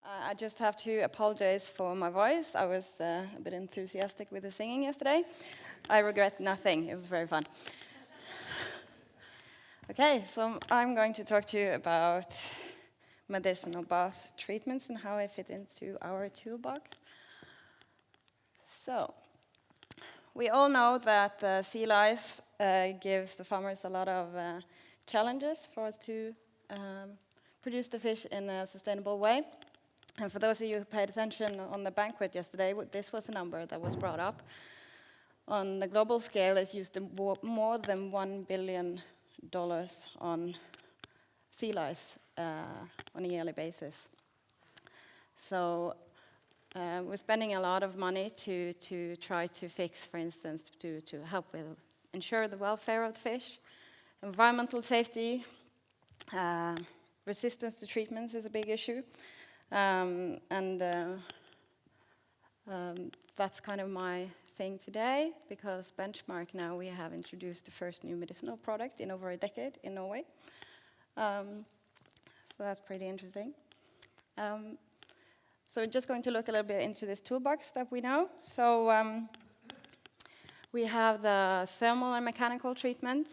I just have to apologize for my voice. I was a bit enthusiastic with the singing yesterday. I regret nothing. It was very fun. Okay, so I'm going to talk to you about medicinal bath treatments and how they fit into our toolbox. So, we all know that sea lice gives the farmers a lot of challenges for us to produce the fish in a sustainable way. And for those of you who paid attention on the banquet yesterday, this was a number that was brought up. On the global scale, it's used more than $1 billion on sea lice on a yearly basis. So we're spending a lot of money to try to fix, for instance, to help with ensure the welfare of the fish. Environmental safety, resistance to treatments is a big issue. That's kind of my thing today, because Benchmark now we have introduced the first new medicinal product in over a decade in Norway. So that's pretty interesting. So we're just going to look a little bit into this toolbox that we know. So we have the thermal and mechanical treatments,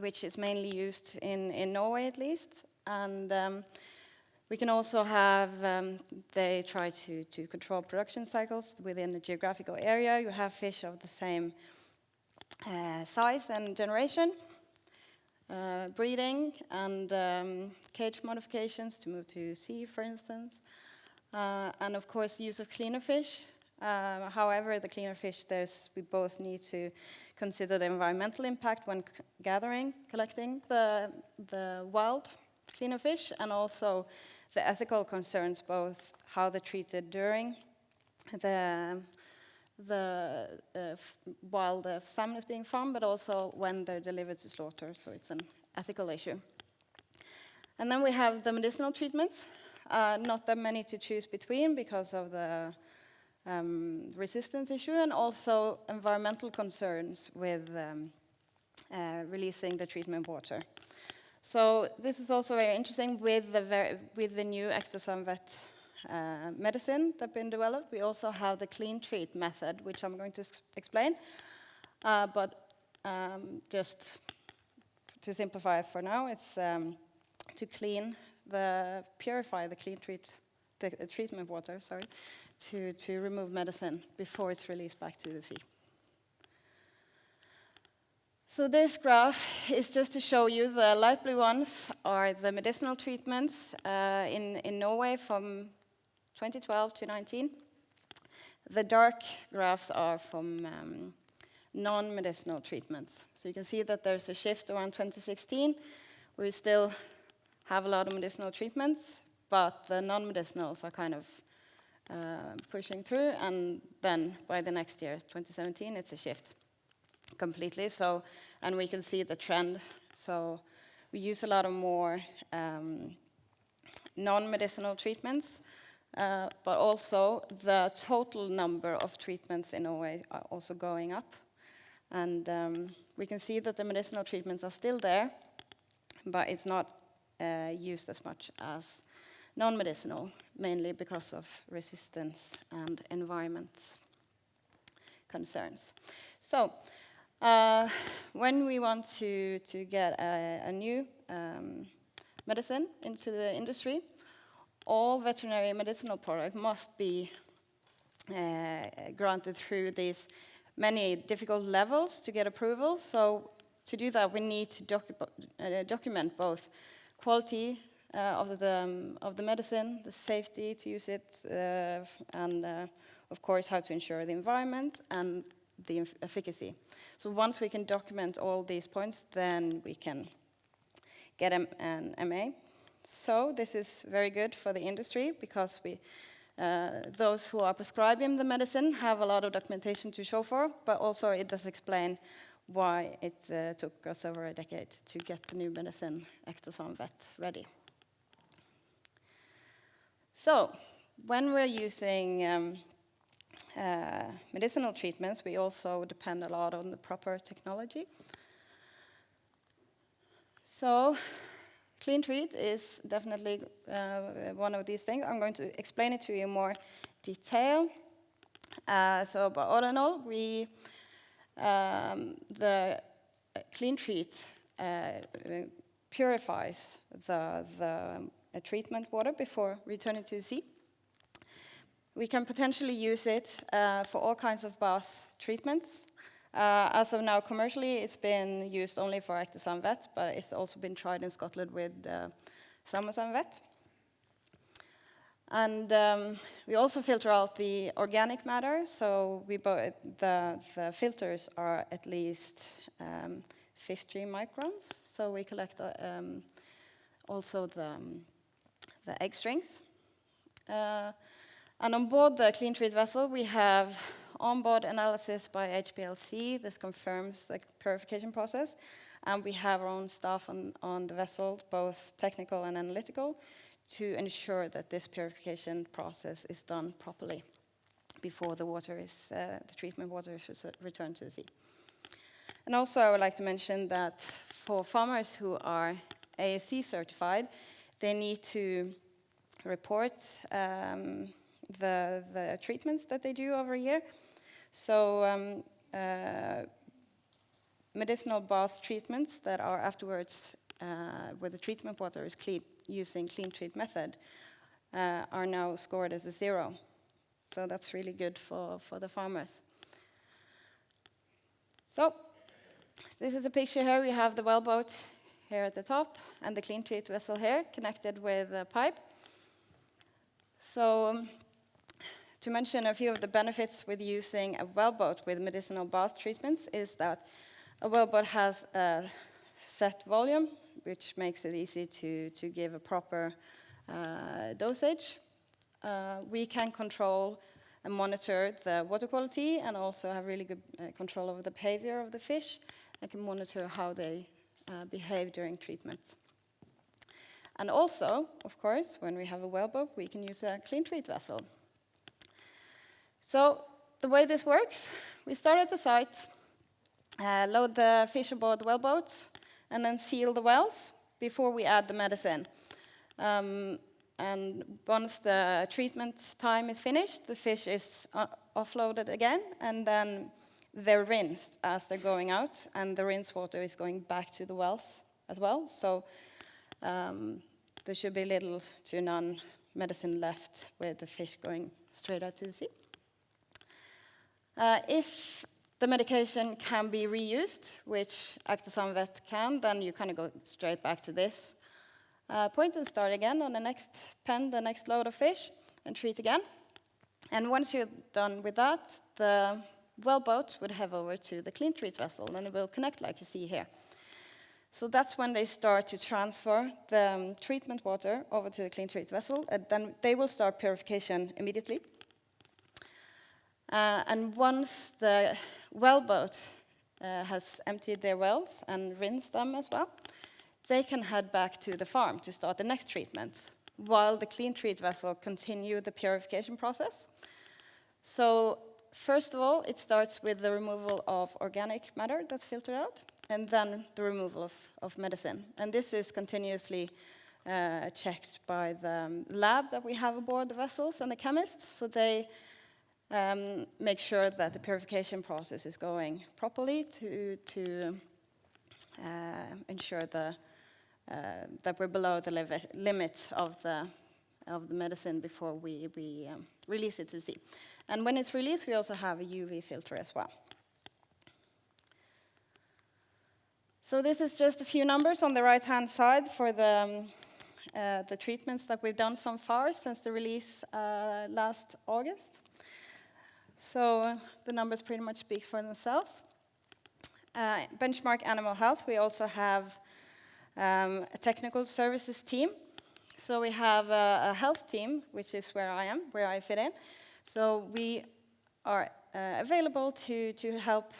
which is mainly used in Norway at least. And we can also have, they try to control production cycles within the geographical area. You have fish of the same size and generation, breeding and cage modifications to move to sea, for instance. And of course, use of cleaner fish. However, the cleaner fish, we both need to consider the environmental impact when collecting the wild cleaner fish, and also the ethical concerns, both how they're treated during the wild salmon is being farmed, but also when they're delivered to slaughter, so it's an ethical issue. And then we have the medicinal treatments, not that many to choose between because of the resistance issue, and also environmental concerns with releasing the treatment water. So this is also very interesting with the new Ectosan vet medicine that's been developed. We also have the clean treat method, which I'm going to explain. But just to simplify for now, it's to purify the treatment water, to remove medicine before it's released back to the sea. So this graph is just to show you the light blue ones are the medicinal treatments in Norway from 2012 to 19. The dark graphs are from non-medicinal treatments. So you can see that there's a shift around 2016. We still have a lot of medicinal treatments, but the non-medicinals are kind of pushing through, and then by the next year, 2017, it's a shift completely. So, and we can see the trend. So we use a lot of more non-medicinal treatments, but also the total number of treatments in Norway are also going up. And we can see that the medicinal treatments are still there, but it's not used as much as non-medicinal, mainly because of resistance and environment concerns. So when we want to get a new medicine into the industry, all veterinary medicinal products must be granted through these many difficult levels to get approval. So to do that, we need to document both quality of the medicine, the safety to use it, and of course how to ensure the environment and the efficacy. So once we can document all these points, then we can get an MA. So this is very good for the industry, because those who are prescribing the medicine have a lot of documentation to show for, but also it does explain why it took us over a decade to get the new medicine Ectosan vet ready. So when we're using medicinal treatments, we also depend a lot on the proper technology. So Clean treat is definitely one of these things. I'm going to explain it to you in more detail. But all in all, the clean treat purifies the treatment water before returning to the sea. We can potentially use it for all kinds of bath treatments. As of now, commercially, it's been used only for Ectosan Vet, but it's also been tried in Scotland with Salmosan Vet. And we also filter out the organic matter, so the filters are at least 50 microns, so we collect also the egg strings. And on board the clean treat vessel, we have onboard analysis by HPLC. This confirms the purification process. And we have our own staff on the vessel, both technical and analytical, to ensure that this purification process is done properly before the treatment water is returned to the sea. And also, I would like to mention that for farmers who are ASC certified, they need to report the treatments that they do over a year. So medicinal bath treatments that are afterwards where the treatment water is clean using clean treat method are now scored as a 0. So that's really good for the farmers. So this is a picture here. We have the wellboat here at the top and the clean treat vessel here connected with a pipe. So to mention a few of the benefits with using a wellboat with medicinal bath treatments is that a wellboat has a set volume, which makes it easy to give a proper dosage. We can control and monitor the water quality and also have really good control over the behavior of the fish and can monitor how they behave during treatment. And also, of course, when we have a wellboat, we can use a clean treat vessel. So the way this works, we start at the site, load the fish aboard the wellboat, and then seal the wells before we add the medicine. And once the treatment time is finished, the fish is offloaded again, and then they're rinsed as they're going out, and the rinse water is going back to the wells as well. So there should be little to none medicine left with the fish going straight out to the sea. If the medication can be reused, which Ectosan Vet can, then you kind of go straight back to this point and start again on the next pen, the next load of fish, and treat again. And once you're done with that, the wellboat would head over to the clean treat vessel, and it will connect like you see here. So that's when they start to transfer the treatment water over to the clean treat vessel, and then they will start purification immediately. And once the wellboat has emptied their wells and rinsed them as well, they can head back to the farm to start the next treatment, while the clean treat vessel continue the purification process. So first of all, it starts with the removal of organic matter that's filtered out, and then the removal of medicine. And this is continuously checked by the lab that we have aboard the vessels and the chemists, so they make sure that the purification process is going properly to ensure that we're below the limit of the medicine before we release it to sea. And when it's released, we also have a UV filter as well. So this is just a few numbers on the right-hand side for the treatments that we've done so far since the release last August. So the numbers pretty much speak for themselves. Benchmark Animal Health, we also have a technical services team. So we have a health team, which is where I fit in. So we are available to help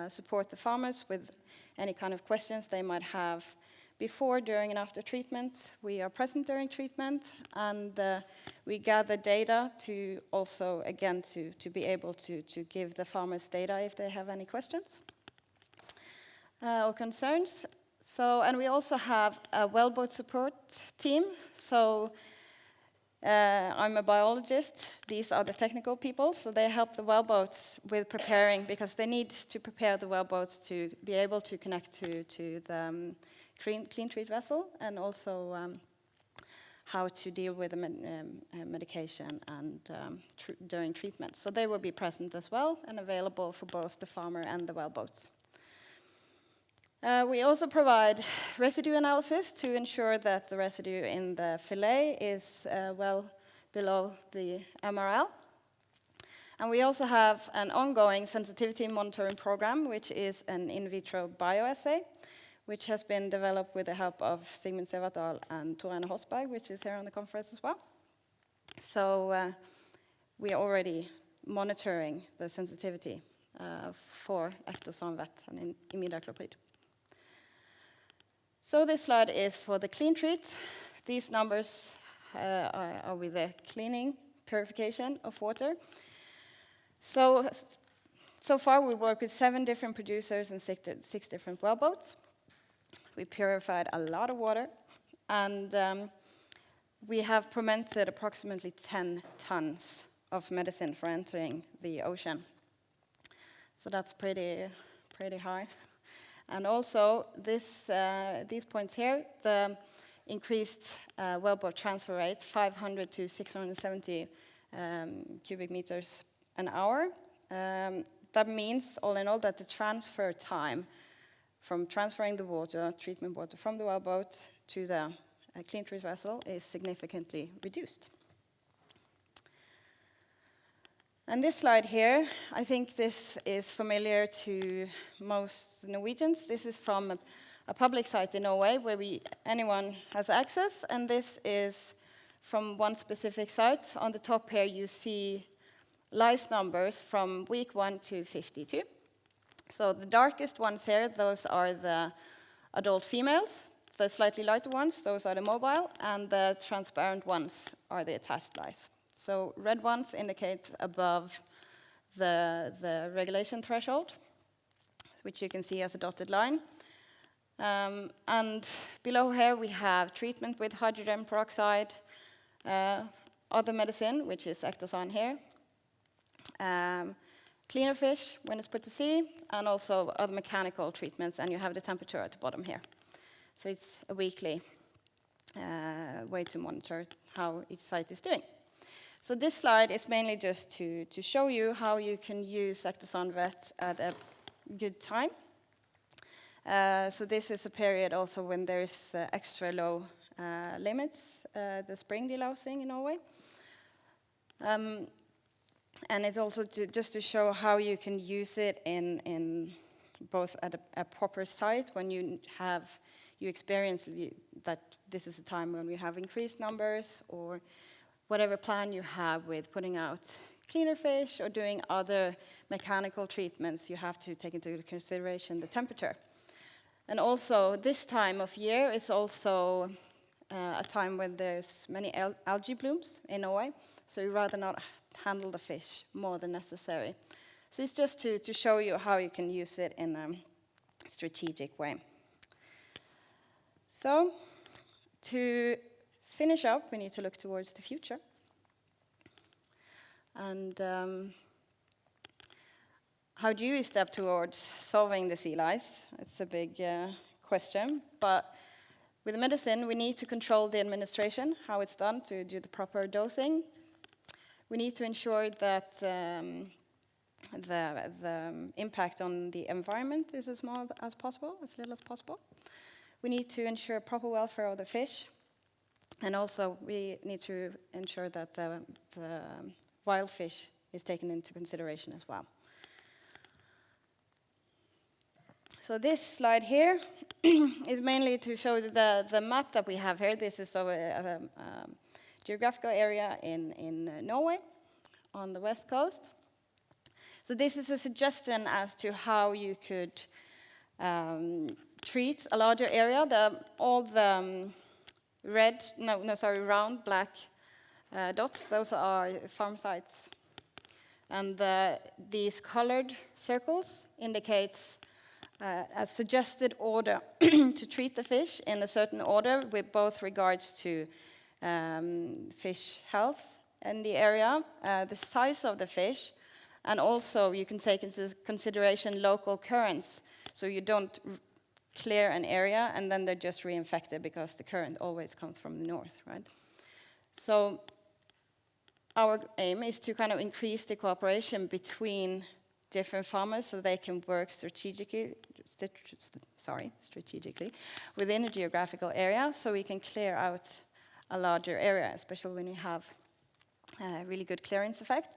support the farmers with any kind of questions they might have before, during, and after treatment. We are present during treatment, and we gather data to also, again, to be able to give the farmers data if they have any questions or concerns. So, and we also have a wellboat support team. So I'm a biologist. These are the technical people. So they help the wellboats with preparing, because they need to prepare the wellboats to be able to connect to the clean treat vessel, and also how to deal with the medication and during treatment. So they will be present as well and available for both the farmer and the wellboats. We also provide residue analysis to ensure that the residue in the fillet is well below the MRL. And we also have an ongoing sensitivity monitoring program, which is an in vitro bioassay, which has been developed with the help of Sigmund Severdal and Tor Hosberg, which is here on the conference as well. So we are already monitoring the sensitivity for ectosanvet and imidacloprid. So this slide is for the clean treat. These numbers are with the cleaning, purification of water. So far we work with 7 different producers and 6 different wellboats. We purified a lot of water, and we have prevented approximately 10 tons of medicine for entering the ocean. So that's pretty high. And also, these points here, the increased wellboat transfer rate, 500 to 670 cubic meters an hour. That means, all in all, that the transfer time from transferring the water, treatment water from the wellboat to the clean treat vessel is significantly reduced. And this slide here, I think this is familiar to most Norwegians. This is from a public site in Norway where anyone has access, and this is from one specific site. On the top here you see lice numbers from week 1 to 52. So the darkest ones here, those are the adult females. The slightly lighter ones, those are the mobile, and the transparent ones are the attached lice. So red ones indicate above the regulation threshold, which you can see as a dotted line. And below here we have treatment with hydrogen peroxide, other medicine, which is ectosan here, cleaner fish when it's put to sea, and also other mechanical treatments, and you have the temperature at the bottom here. So it's a weekly way to monitor how each site is doing. So this slide is mainly just to show you how you can use ectosanvet at a good time. So this is a period also when there's extra low limits, the spring delousing in Norway. And it's also just to show how you can use it in both at a proper site when you experience that this is a time when we have increased numbers, or whatever plan you have with putting out cleaner fish or doing other mechanical treatments, you have to take into consideration the temperature. And also, this time of year is also a time when there's many algae blooms in Norway, so you rather not handle the fish more than necessary. So it's just to show you how you can use it in a strategic way. So, to finish up, we need to look towards the future. And how do you step towards solving the sea lice? It's a big question. But with the medicine, we need to control the administration, how it's done, to do the proper dosing. We need to ensure that the impact on the environment is as small as possible, as little as possible. We need to ensure proper welfare of the fish. And also, we need to ensure that the wild fish is taken into consideration as well. So this slide here is mainly to show the map that we have here. This is of a geographical area in Norway on the west coast. So this is a suggestion as to how you could treat a larger area. All the round black dots, those are farm sites. And these colored circles indicate a suggested order to treat the fish in a certain order with both regards to fish health in the area, the size of the fish, and also you can take into consideration local currents, so you don't clear an area and then they're just reinfected because the current always comes from the north, right? So our aim is to kind of increase the cooperation between different farmers so they can work strategically within a geographical area, so we can clear out a larger area, especially when you have a really good clearance effect.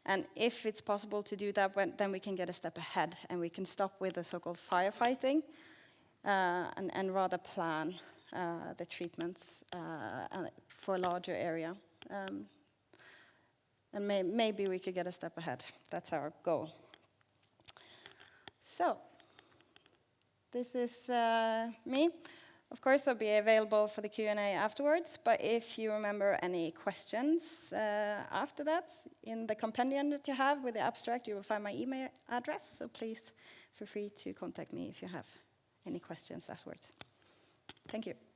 And if it's possible to do that, then we can get a step ahead and we can stop with the so-called firefighting and rather plan the treatments for a larger area. And maybe we could get a step ahead. That's our goal. So, this is me. Of course, I'll be available for the Q&A afterwards, but if you remember any questions after that, in the compendium that you have with the abstract, you will find my email address, so please feel free to contact me if you have any questions afterwards. Thank you.